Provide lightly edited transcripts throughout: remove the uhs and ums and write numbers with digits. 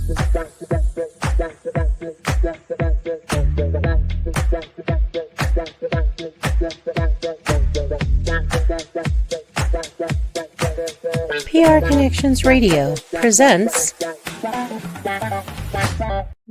PR Connections Radio presents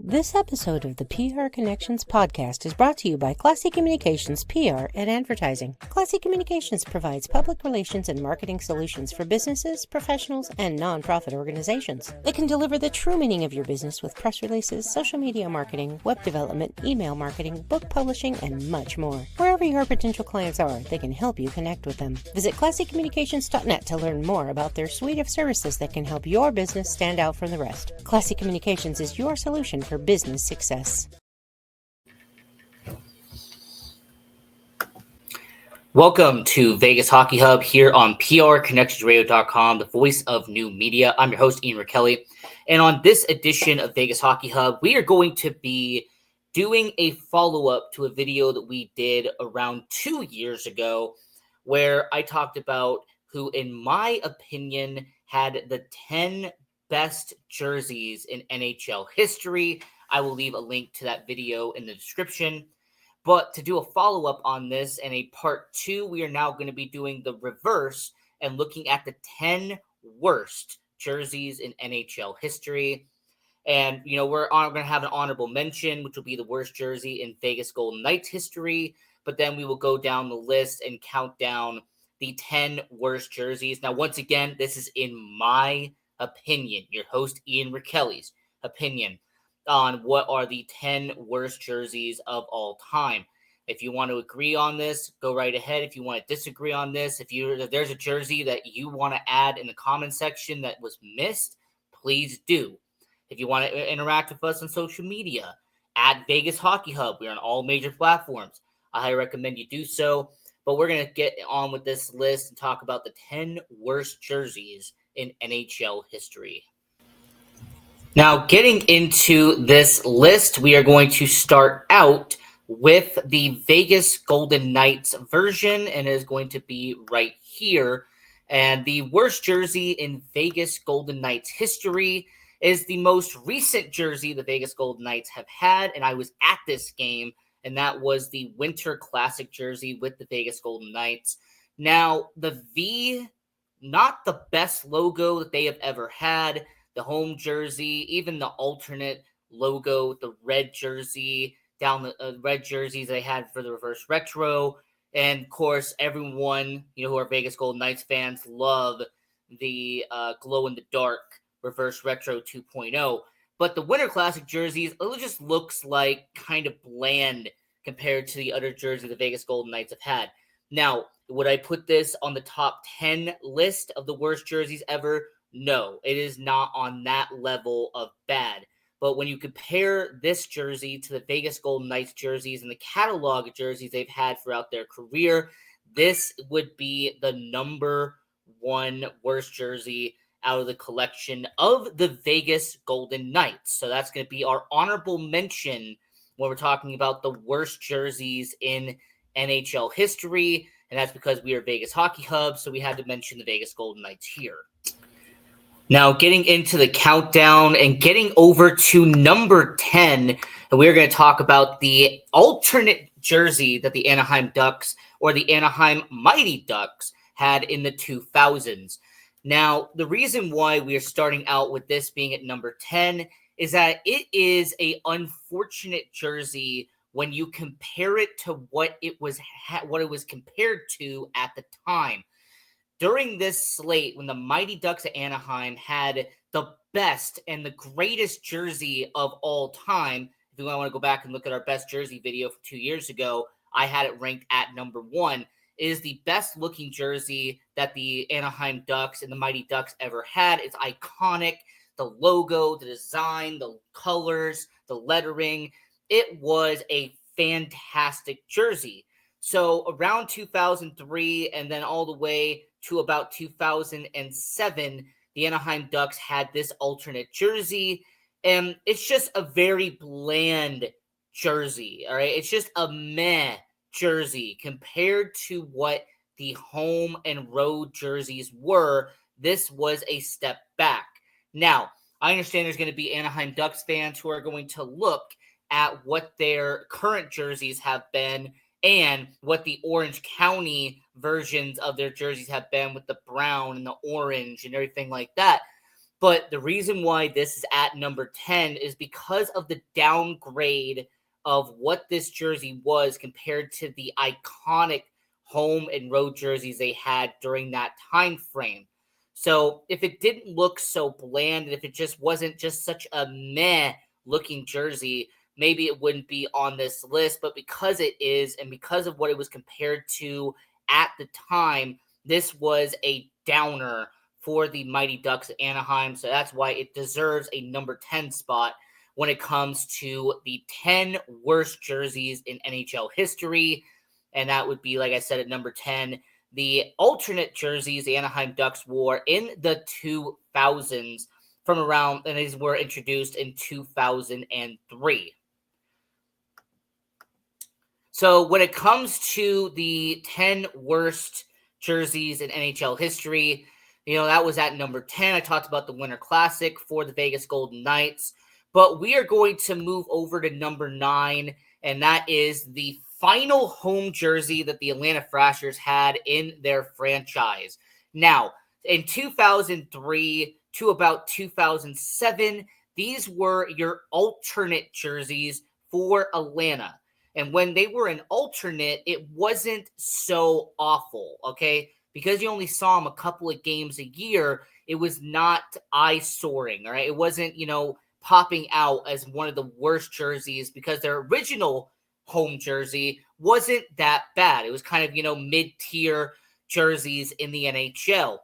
this episode of the PR Connections podcast is brought to you by Classy Communications PR and Advertising. Classy Communications provides public relations and marketing solutions for businesses, professionals, and nonprofit organizations. They can deliver the true meaning of your business with press releases, social media marketing, web development, email marketing, book publishing, and much more. Wherever your potential clients are, they can help you connect with them. Visit classycommunications.net to learn more about their suite of services that can help your business stand out from the rest. Classy Communications is your solution for business success. Welcome to Vegas Hockey Hub here on PRConnectionsRadio.com, the voice of new media. I'm your host, Ian Rachiele. And on this edition of Vegas Hockey Hub, we are going to be doing a follow-up to a video that we did around 2 years ago, where I talked about who, in my opinion, had the 10 best jerseys in NHL history. I will leave a link to that video in the description. But to do a follow-up on this and a part 2, we are now going to be doing the reverse and looking at the 10 worst jerseys in NHL history. And, we're going to have an honorable mention, which will be the worst jersey in Vegas Golden Knights history. But then we will go down the list and count down the 10 worst jerseys. Now, once again, this is in my opinion, your host Ian Rachiele's opinion on what are the 10 worst jerseys of all time. If you want to agree on this, go right ahead. If you want to disagree on this, if there's a jersey that you want to add in the comment section that was missed, please do. If you want to interact with us on social media, at Vegas Hockey Hub, we're on all major platforms. I highly recommend you do so. But we're going to get on with this list and talk about the 10 worst jerseys in NHL history. Now, getting into this list, we are going to start out with the Vegas Golden Knights version, and it is going to be right here. And the worst jersey in Vegas Golden Knights history is the most recent jersey the Vegas Golden Knights have had, and I was at this game, and that was the Winter Classic jersey with the Vegas Golden Knights. Now, the V, not the best logo that they have ever had. The home jersey, even the alternate logo, the red jersey, down the red jerseys they had for the reverse retro. And, of course, everyone, who are Vegas Golden Knights fans love the glow-in-the-dark reverse retro 2.0. But the Winter Classic jerseys, it just looks like kind of bland compared to the other jerseys the Vegas Golden Knights have had. Now, would I put this on the top 10 list of the worst jerseys ever? No, it is not on that level of bad. But when you compare this jersey to the Vegas Golden Knights jerseys and the catalog of jerseys they've had throughout their career, this would be the number one worst jersey out of the collection of the Vegas Golden Knights. So that's going to be our honorable mention when we're talking about the worst jerseys in NHL history. And that's because we are Vegas Hockey Hub, so we had to mention the Vegas Golden Knights here. Now, getting into the countdown and getting over to number 10, and we're going to talk about the alternate jersey that the Anaheim Ducks or the Anaheim Mighty Ducks had in the 2000s. Now, the reason why we are starting out with this being at number 10 is that it is an unfortunate jersey when you compare it to what it was compared to at the time. During this slate, when the Mighty Ducks of Anaheim had the best and the greatest jersey of all time, if you want to go back and look at our best jersey video from 2 years ago, I had it ranked at number 1. It is the best looking jersey that the Anaheim Ducks and the Mighty Ducks ever had. It's iconic. The logo, the design, the colors, the lettering. It was a fantastic jersey. So around 2003 and then all the way to about 2007, the Anaheim Ducks had this alternate jersey. And it's just a very bland jersey, all right? It's just a meh jersey compared to what the home and road jerseys were. This was a step back. Now, I understand there's going to be Anaheim Ducks fans who are going to look at what their current jerseys have been and what the Orange County versions of their jerseys have been with the brown and the orange and everything like that. But the reason why this is at number 10 is because of the downgrade of what this jersey was compared to the iconic home and road jerseys they had during that time frame. So if it didn't look so bland, and if it just wasn't just such a meh looking jersey, maybe it wouldn't be on this list. But because it is, and because of what it was compared to at the time, this was a downer for the Mighty Ducks of Anaheim. So that's why it deserves a number 10 spot when it comes to the 10 worst jerseys in NHL history. And that would be, like I said, at number 10, the alternate jerseys the Anaheim Ducks wore in the 2000s from around, and these were introduced in 2003. So when it comes to the 10 worst jerseys in NHL history, that was at number 10. I talked about the Winter Classic for the Vegas Golden Knights. But we are going to move over to number 9, and that is the final home jersey that the Atlanta Thrashers had in their franchise. Now, in 2003 to about 2007, these were your alternate jerseys for Atlanta. And when they were an alternate, it wasn't so awful, okay? Because you only saw them a couple of games a year, it was not eye-soaring, all right? It wasn't, popping out as one of the worst jerseys because their original home jersey wasn't that bad. It was kind of, mid-tier jerseys in the NHL.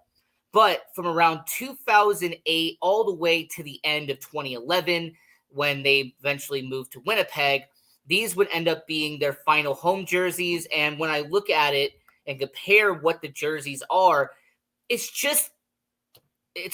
But from around 2008 all the way to the end of 2011, when they eventually moved to Winnipeg, these would end up being their final home jerseys. And when I look at it and compare what the jerseys are, it's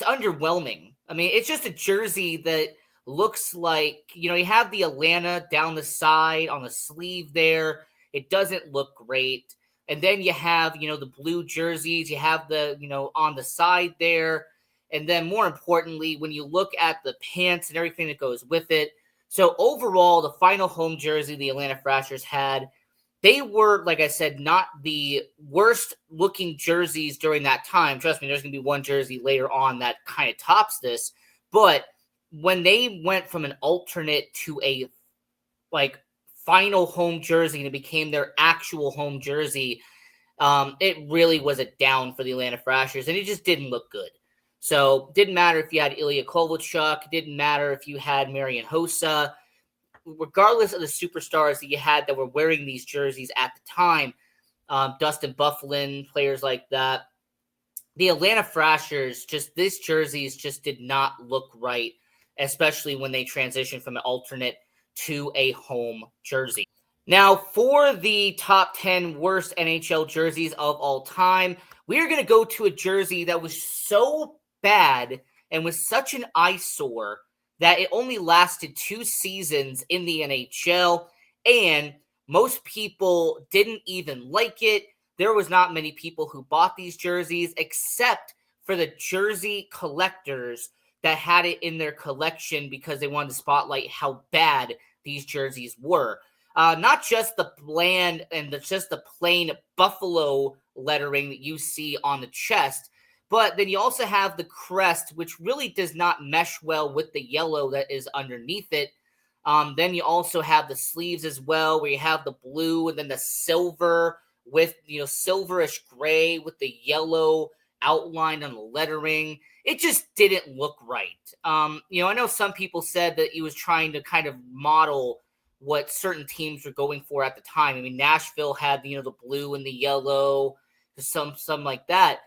underwhelming. I mean, it's just a jersey that looks like, you have the Atlanta down the side on the sleeve there. It doesn't look great. And then you have, the blue jerseys. You have the, on the side there. And then more importantly, when you look at the pants and everything that goes with it. So overall, the final home jersey the Atlanta Thrashers had, they were, like I said, not the worst looking jerseys during that time. Trust me, there's going to be one jersey later on that kind of tops this. But when they went from an alternate to a final home jersey and it became their actual home jersey, it really was a down for the Atlanta Thrashers, and it just didn't look good. So didn't matter if you had Ilya Kovalchuk, didn't matter if you had Marian Hossa, regardless of the superstars that you had that were wearing these jerseys at the time, Dustin Byfuglien, players like that, the Atlanta Thrashers, these jerseys just did not look right, especially when they transitioned from an alternate to a home jersey. Now, for the top 10 worst NHL jerseys of all time, we are going to go to a jersey that was so bad and was such an eyesore that it only lasted 2 seasons in the NHL, and most people didn't even like it. There was not many people who bought these jerseys except for the jersey collectors that had it in their collection because they wanted to spotlight how bad these jerseys were. Not just the bland and just the plain buffalo lettering that you see on the chest, but then you also have the crest, which really does not mesh well with the yellow that is underneath it. Then you also have the sleeves as well, where you have the blue and then the silver with, silverish gray with the yellow outline on the lettering. It just didn't look right. I know some people said that he was trying to kind of model what certain teams were going for at the time. I mean, Nashville had, the blue and the yellow, some like that.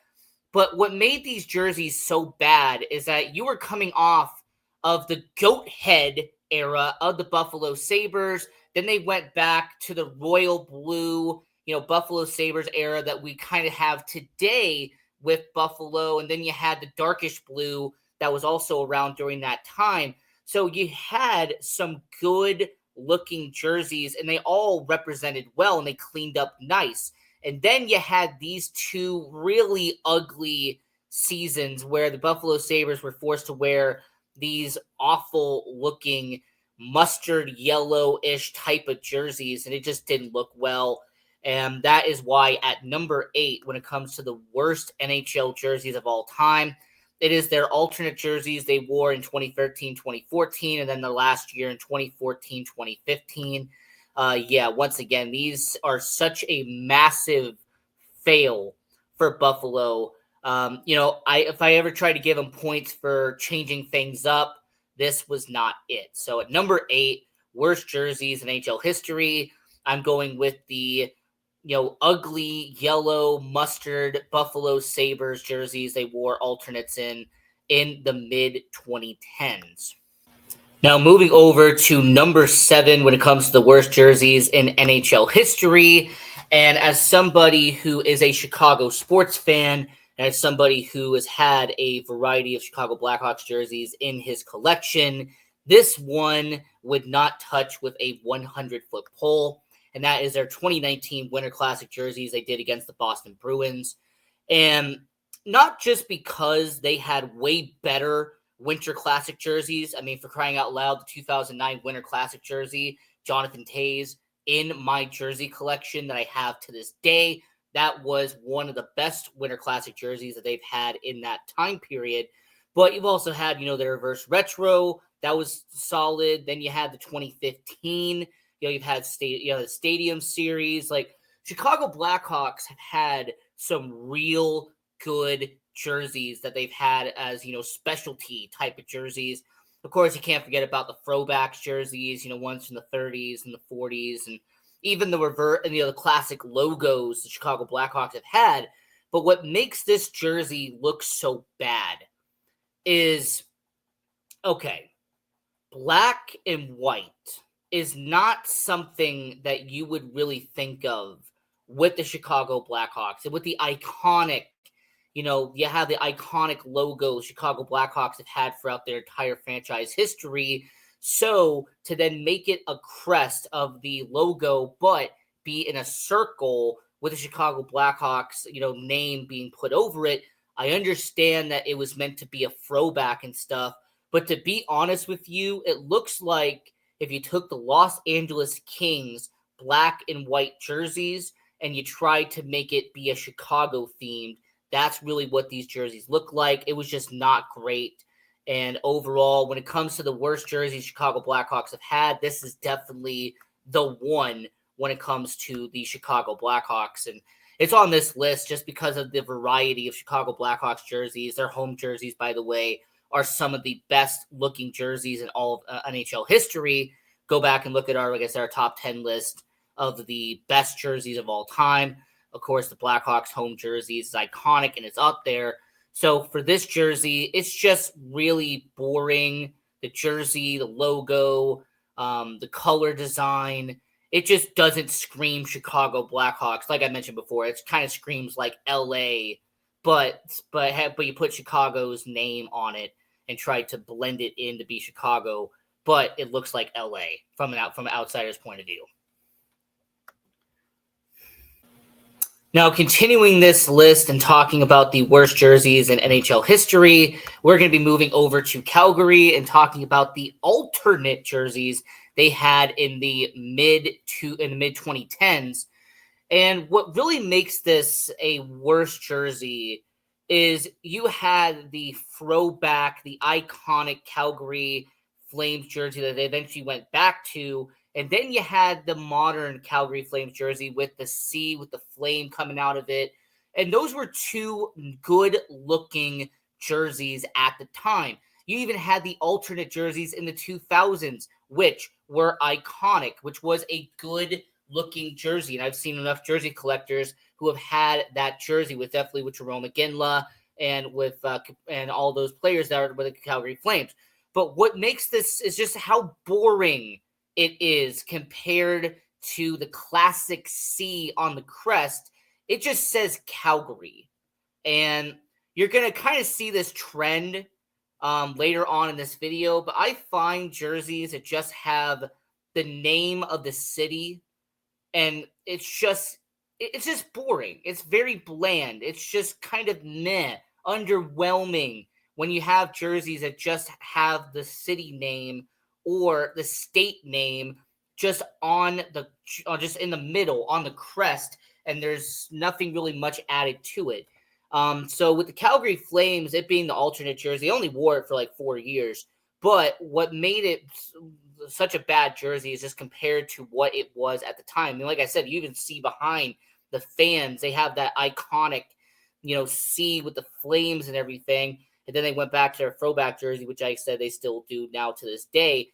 But what made these jerseys so bad is that you were coming off of the goat head era of the Buffalo Sabres. Then they went back to the royal blue, Buffalo Sabres era that we kind of have today with Buffalo. And then you had the darkish blue that was also around during that time. So you had some good looking jerseys and they all represented well and they cleaned up nice. And then you had these 2 really ugly seasons where the Buffalo Sabres were forced to wear these awful looking mustard yellow-ish type of jerseys, and it just didn't look well. And that is why at number 8, when it comes to the worst NHL jerseys of all time, it is their alternate jerseys they wore in 2013, 2014, and then the last year in 2014, 2015. Once again, these are such a massive fail for Buffalo. If I ever tried to give them points for changing things up, this was not it. So at number 8, worst jerseys in NHL history, I'm going with the ugly yellow mustard Buffalo Sabres jerseys they wore alternates in the mid 2010s. Now, moving over to number 7 when it comes to the worst jerseys in NHL history. And as somebody who is a Chicago sports fan, and as somebody who has had a variety of Chicago Blackhawks jerseys in his collection, this one would not touch with a 100-foot pole. And that is their 2019 Winter Classic jerseys they did against the Boston Bruins. And not just because they had way better Winter Classic jerseys. I mean, for crying out loud, the 2009 Winter Classic jersey, Jonathan Toews, in my jersey collection that I have to this day, that was one of the best Winter Classic jerseys that they've had in that time period. But you've also had, the reverse retro. That was solid. Then you had the 2015. You've had the Stadium Series. Like, Chicago Blackhawks have had some real good jerseys that they've had as, specialty type of jerseys. Of course, you can't forget about the throwbacks jerseys, ones from the 30s and the 40s, and even the the classic logos the Chicago Blackhawks have had. But what makes this jersey look so bad is, okay, black and white is not something that you would really think of with the Chicago Blackhawks and with the iconic, you have the iconic logo Chicago Blackhawks have had throughout their entire franchise history. So to then make it a crest of the logo, but be in a circle with the Chicago Blackhawks, name being put over it, I understand that it was meant to be a throwback and stuff. But to be honest with you, it looks like if you took the Los Angeles Kings black and white jerseys and you tried to make it be a Chicago themed, that's really what these jerseys look like. It was just not great. And overall, when it comes to the worst jerseys Chicago Blackhawks have had, this is definitely the one when it comes to the Chicago Blackhawks. And it's on this list just because of the variety of Chicago Blackhawks jerseys. Their home jerseys, by the way, are some of the best looking jerseys in all of NHL history. Go back and look at our top 10 list of the best jerseys of all time. Of course, the Blackhawks home jersey is iconic and it's up there. So for this jersey, it's just really boring. The jersey, the logo, the color design, it just doesn't scream Chicago Blackhawks. Like I mentioned before, it kind of screams like LA, but you put Chicago's name on it and try to blend it in to be Chicago, but it looks like LA from an outsider's point of view. Now, continuing this list and talking about the worst jerseys in NHL history, we're going to be moving over to Calgary and talking about the alternate jerseys they had in the mid 2010s. And what really makes this a worse jersey is you had the throwback, the iconic Calgary Flames jersey that they eventually went back to. And then you had the modern Calgary Flames jersey with the C, with the flame coming out of it. And those were two good-looking jerseys at the time. You even had the alternate jerseys in the 2000s, which were iconic, which was a good-looking jersey. And I've seen enough jersey collectors who have had that jersey with Jarome Iginla and with and all those players that are with the Calgary Flames. But what makes this is just how boring it is compared to the classic C on the crest. It just says Calgary. And you're going to kind of see this trend later on in this video. But I find jerseys that just have the name of the city. And it's just boring. It's very bland. It's just kind of meh, underwhelming when you have jerseys that just have the city name or the state name just just in the middle on the crest, and there's nothing really much added to it. So with the Calgary Flames, it being the alternate jersey, they only wore it for like 4 years. But what made it such a bad jersey is just compared to what it was at the time. I mean, like I said, you even see behind the fans, they have that iconic, C with the flames and everything. And then they went back to their throwback jersey, which I said they still do now to this day,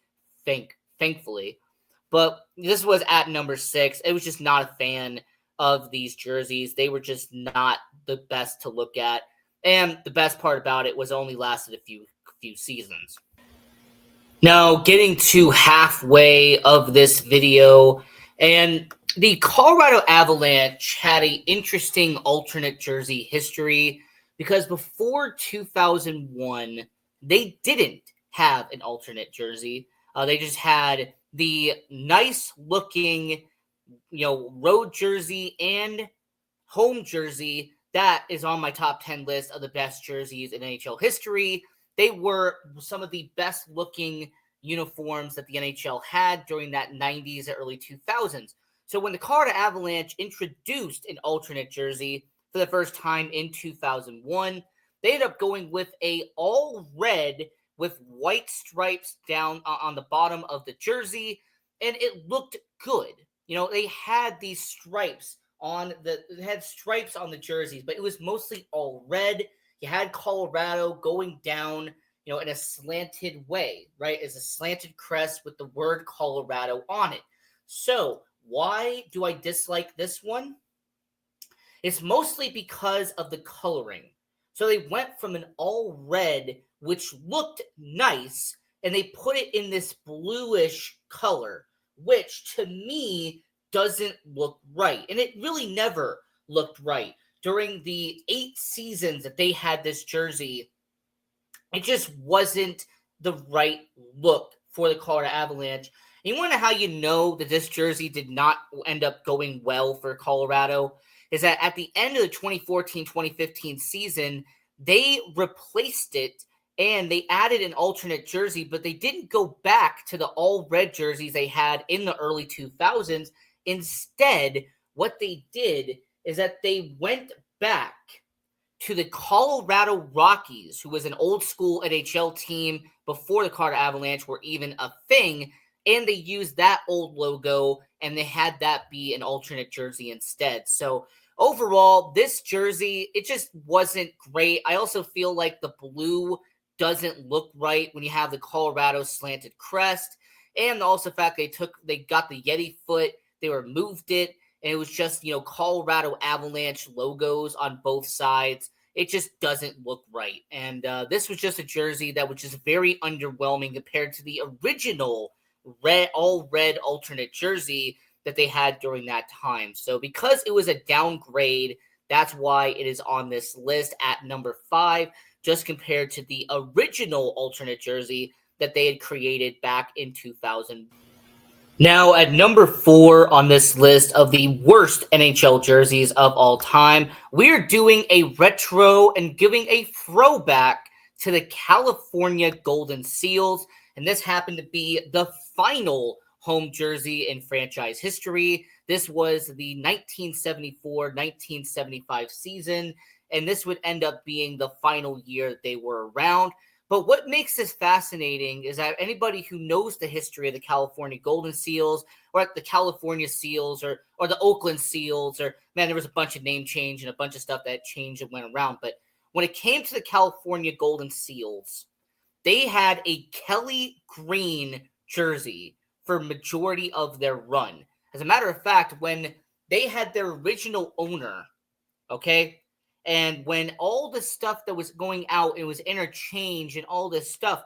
thankfully. But this was at number 6. It was just not a fan of these jerseys. They were just not the best to look at. And the best part about it was only lasted a few seasons. Now, getting to halfway of this video, and the Colorado Avalanche had an interesting alternate jersey history because before 2001, they didn't have an alternate jersey. They just had the nice looking, road jersey and home jersey that is on my top 10 list of the best jerseys in NHL history. They were some of the best looking uniforms that the NHL had during that 90s and early 2000s. So when the Colorado Avalanche introduced an alternate jersey for the first time in 2001, they ended up going with a all red with white stripes down on the bottom of the jersey, and it looked good. They had these stripes on the jerseys, but it was mostly all red. You had Colorado going down, in a slanted way, right? It's a slanted crest with the word Colorado on it. So why do I dislike this one? It's mostly because of the coloring. So they went from an all red, which looked nice, and they put it in this bluish color, which to me doesn't look right. And it really never looked right. During the 8 seasons that they had this jersey, it just wasn't the right look for the Colorado Avalanche. And you want to know how you know that this jersey did not end up going well for Colorado? Is that at the end of the 2014-2015 season, they replaced it and they added an alternate jersey, but they didn't go back to the all red jerseys they had in the early 2000s. Instead, what they did is that they went back to the Colorado Rockies, who was an old school NHL team before the Colorado Avalanche were even a thing, and they used that old logo, and they had that be an alternate jersey instead. So overall, this jersey, it just wasn't great. I also feel like the blue doesn't look right when you have the Colorado slanted crest, and also the fact they got the Yeti foot, they removed it, and it was just, Colorado Avalanche logos on both sides. It just doesn't look right. And this was just a jersey that was just very underwhelming compared to the original all red alternate jersey that they had during that time. So because it was a downgrade, that's why it is on this list at number 5, just compared to the original alternate jersey that they had created back in 2000. Now, at number 4 on this list of the worst NHL jerseys of all time, we're doing a retro and giving a throwback to the California Golden Seals. And this happened to be the final home jersey in franchise history. This was the 1974-1975 season, and this would end up being the final year that they were around. But what makes this fascinating is that anybody who knows the history of the California Golden Seals or the California Seals or the Oakland Seals, or, man, there was a bunch of name change and a bunch of stuff that changed and went around. But when it came to the California Golden Seals, they had a Kelly green jersey for majority of their run. As a matter of fact, when they had their original owner, okay, and when all the stuff that was going out, it was interchanged and all this stuff,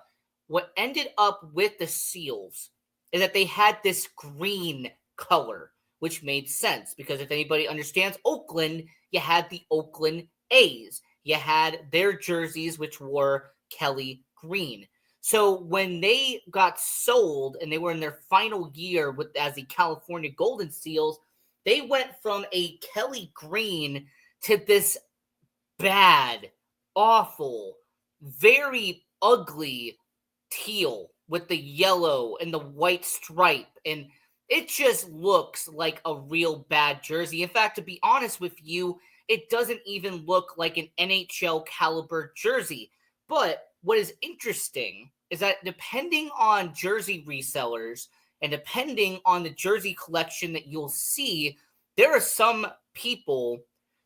what ended up with the Seals is that they had this green color, which made sense because if anybody understands Oakland, you had the Oakland A's. You had their jerseys, which were Kelly green. So when they got sold and they were in their final year as the California Golden Seals, they went from a Kelly green to this bad, awful, very ugly teal with the yellow and the white stripe, and it just looks like a real bad jersey. In fact, to be honest with you, it doesn't even look like an NHL caliber jersey. But what is interesting is that depending on jersey resellers and depending on the jersey collection that you'll see, there are some people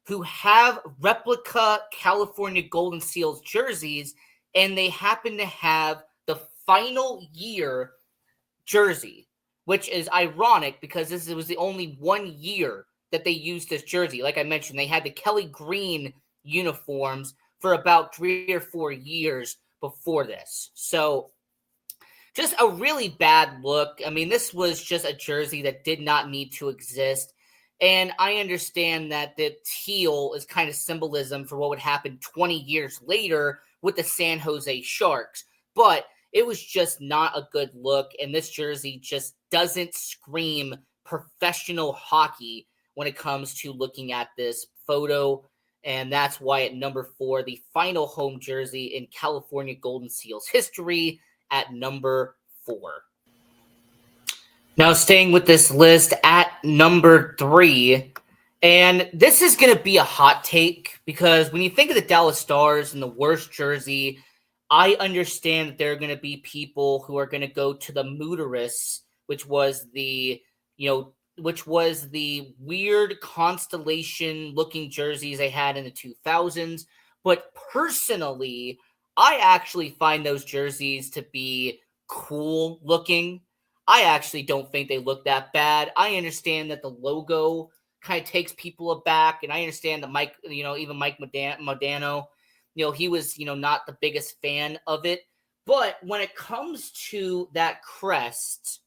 who have replica California Golden Seals jerseys, and they happen to have the final year jersey, which is ironic because this was the only 1 year that they used this jersey. Like I mentioned, they had the Kelly Green uniforms for about 3 or 4 years before this. So just a really bad look. I mean, this was just a jersey that did not need to exist. And I understand that the teal is kind of symbolism for what would happen 20 years later with the San Jose Sharks. But it was just not a good look. And this jersey just doesn't scream professional hockey when it comes to looking at this photo. And that's why at number 4, the final home jersey in California Golden Seals history at number 4. Now, staying with this list at number 3, and this is going to be a hot take because when you think of the Dallas Stars and the worst jersey, I understand that there are going to be people who are going to go to the Mooterus, which was the weird constellation-looking jerseys they had in the 2000s. But personally, I actually find those jerseys to be cool looking. I actually don't think they look that bad. I understand that the logo kind of takes people aback, and I understand that even Mike Modano, he was, not the biggest fan of it. But when it comes to that crest,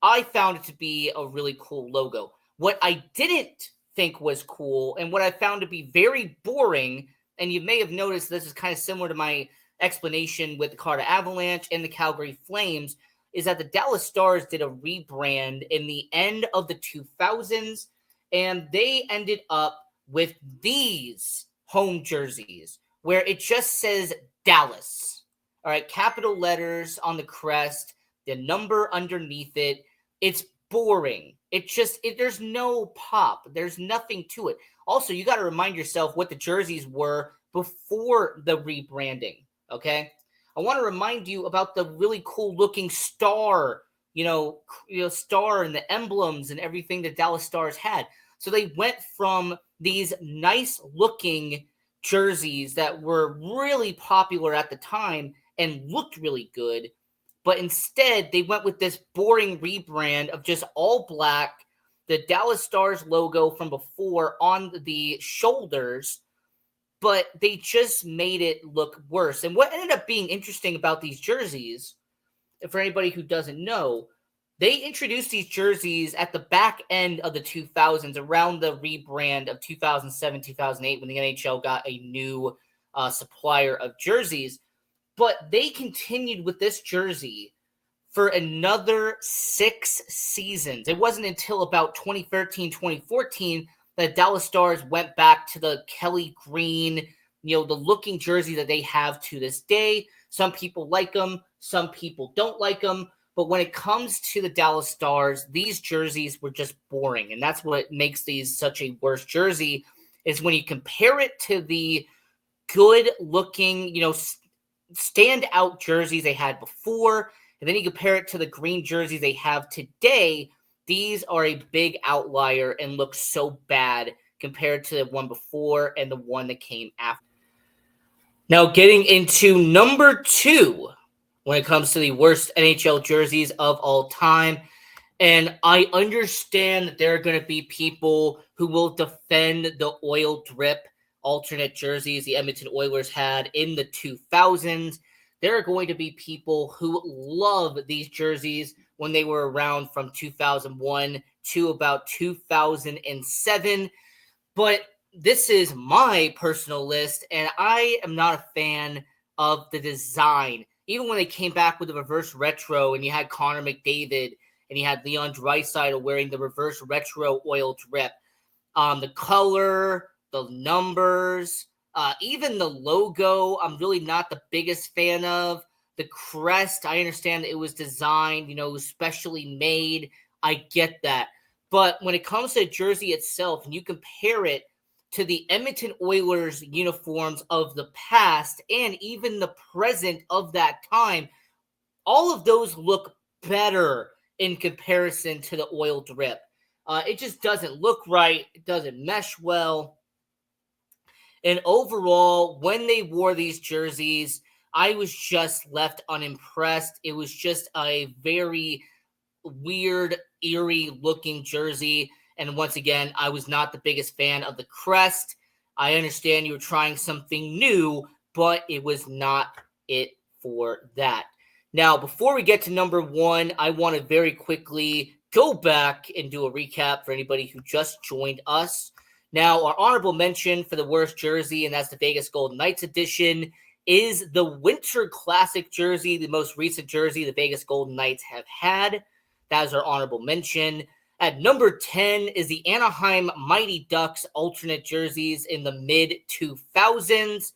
I found it to be a really cool logo. What I didn't think was cool, and what I found to be very boring, and you may have noticed this is kind of similar to my explanation with the Colorado Avalanche and the Calgary Flames, is that the Dallas Stars did a rebrand in the end of the 2000s, and they ended up with these home jerseys where it just says Dallas. All right, capital letters on the crest, the number underneath it. It's boring. There's no pop. There's nothing to it. Also, you got to remind yourself what the jerseys were before the rebranding, okay? I want to remind you about the really cool looking star, star and the emblems and everything that Dallas Stars had. So they went from these nice looking jerseys that were really popular at the time and looked really good, but instead they went with this boring rebrand of just all black, the Dallas Stars logo from before on the shoulders, but they just made it look worse. And what ended up being interesting about these jerseys, for anybody who doesn't know, they introduced these jerseys at the back end of the 2000s, around the rebrand of 2007, 2008, when the NHL got a new supplier of jerseys. But they continued with this jersey for another 6 seasons. It wasn't until about 2013, 2014 the Dallas Stars went back to the Kelly Green, the looking jersey that they have to this day. Some people like them, some people don't like them. But when it comes to the Dallas Stars, these jerseys were just boring. And that's what makes these such a worse jersey, is when you compare it to the good looking, standout jerseys they had before, and then you compare it to the green jerseys they have today. These are a big outlier and look so bad compared to the one before and the one that came after. Now, getting into number 2 when it comes to the worst NHL jerseys of all time. And I understand that there are going to be people who will defend the oil drip alternate jerseys the Edmonton Oilers had in the 2000s. There are going to be people who love these jerseys when they were around from 2001 to about 2007. But this is my personal list, and I am not a fan of the design. Even when they came back with the reverse retro, and you had Connor McDavid, and you had Leon Draisaitl wearing the reverse retro oil drip, the color, the numbers, Even the logo, I'm really not the biggest fan of. The crest, I understand that it was designed, specially made. I get that. But when it comes to the jersey itself, and you compare it to the Edmonton Oilers uniforms of the past and even the present of that time, all of those look better in comparison to the oil drip. It just doesn't look right. It doesn't mesh well. And overall, when they wore these jerseys, I was just left unimpressed. It was just a very weird, eerie looking jersey. And once again, I was not the biggest fan of the crest. I understand you were trying something new, but it was not it for that. Now, before we get to number one, I want to very quickly go back and do a recap for anybody who just joined us. Now, our honorable mention for the worst jersey, and that's the Vegas Golden Knights edition, is the Winter Classic jersey, the most recent jersey the Vegas Golden Knights have had. That is our honorable mention. At number 10 is the Anaheim Mighty Ducks alternate jerseys in the mid-2000s.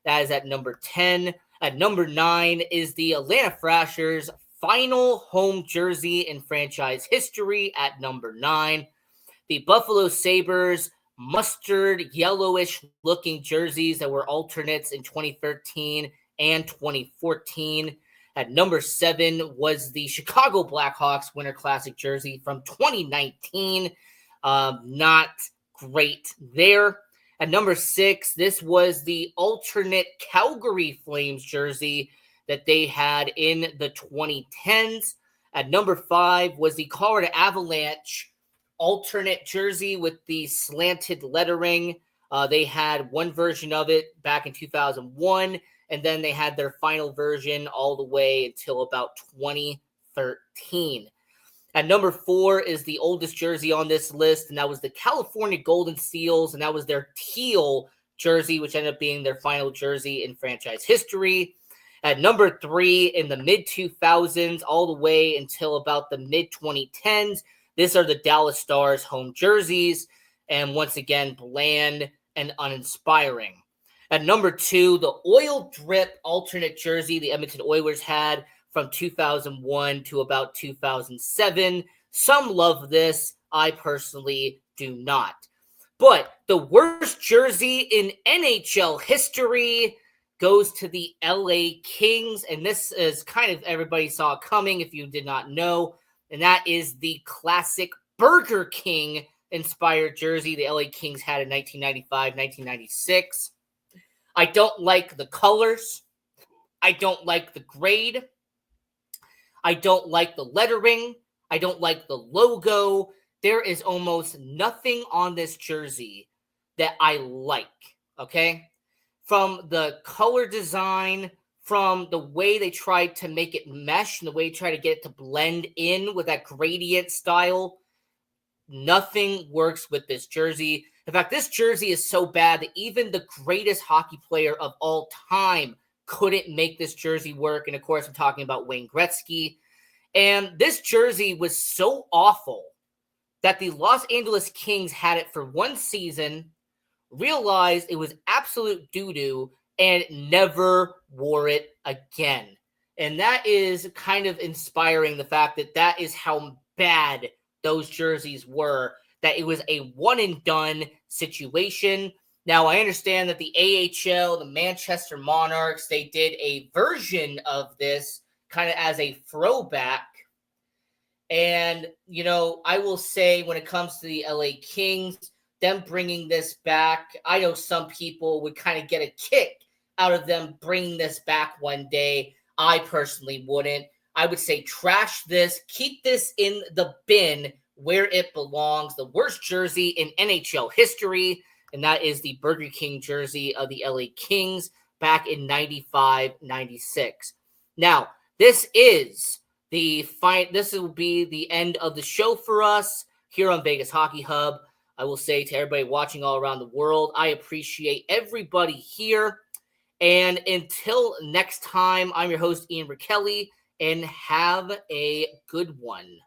That is at number 10. At number 9 is the Atlanta Thrashers final home jersey in franchise history at number 9. The Buffalo Sabres mustard yellowish looking jerseys that were alternates in 2013 and 2014. At number 7 was the Chicago Blackhawks Winter Classic jersey from 2019. Not great there. At number 6, this was the alternate Calgary Flames jersey that they had in the 2010s. At number 5 was the Colorado Avalanche alternate jersey with the slanted lettering. They had one version of it back in 2001, and then they had their final version all the way until about 2013. At number 4 is the oldest jersey on this list, and that was the California Golden Seals, and that was their teal jersey, which ended up being their final jersey in franchise history. At number 3, in the mid-2000s, all the way until about the mid-2010s, these are the Dallas Stars home jerseys, and once again, bland and uninspiring. At number 2, the oil drip alternate jersey the Edmonton Oilers had from 2001 to about 2007. Some love this. I personally do not. But the worst jersey in NHL history goes to the LA Kings, and this is kind of everybody saw it coming if you did not know, and that is the classic Burger King inspired jersey the LA Kings had in 1995, 1996. I don't like the colors. I don't like the grade. I don't like the lettering. I don't like the logo. There is almost nothing on this jersey that I like, okay? From the color design, from the way they tried to make it mesh, and the way they try to get it to blend in with that gradient style, nothing works with this jersey. In fact, this jersey is so bad that even the greatest hockey player of all time couldn't make this jersey work. And of course, I'm talking about Wayne Gretzky. And this jersey was so awful that the Los Angeles Kings had it for one season, realized it was absolute doo-doo, and never wore it again. And that is kind of inspiring, the fact that that is how bad those jerseys were, that it was a one-and-done situation. Now, I understand that the AHL, the Manchester Monarchs, they did a version of this kind of as a throwback. And, I will say when it comes to the LA Kings, them bringing this back, I know some people would kind of get a kick out of them bringing this back one day. I personally wouldn't. I would say trash this, keep this in the bin where it belongs. The worst jersey in NHL history, and that is the Burger King jersey of the LA Kings back in 95-96. Now, this will be the end of the show for us here on Vegas Hockey Hub. I will say to everybody watching all around the world, I appreciate everybody here. And until next time, I'm your host, Ian Rachiele, and have a good one.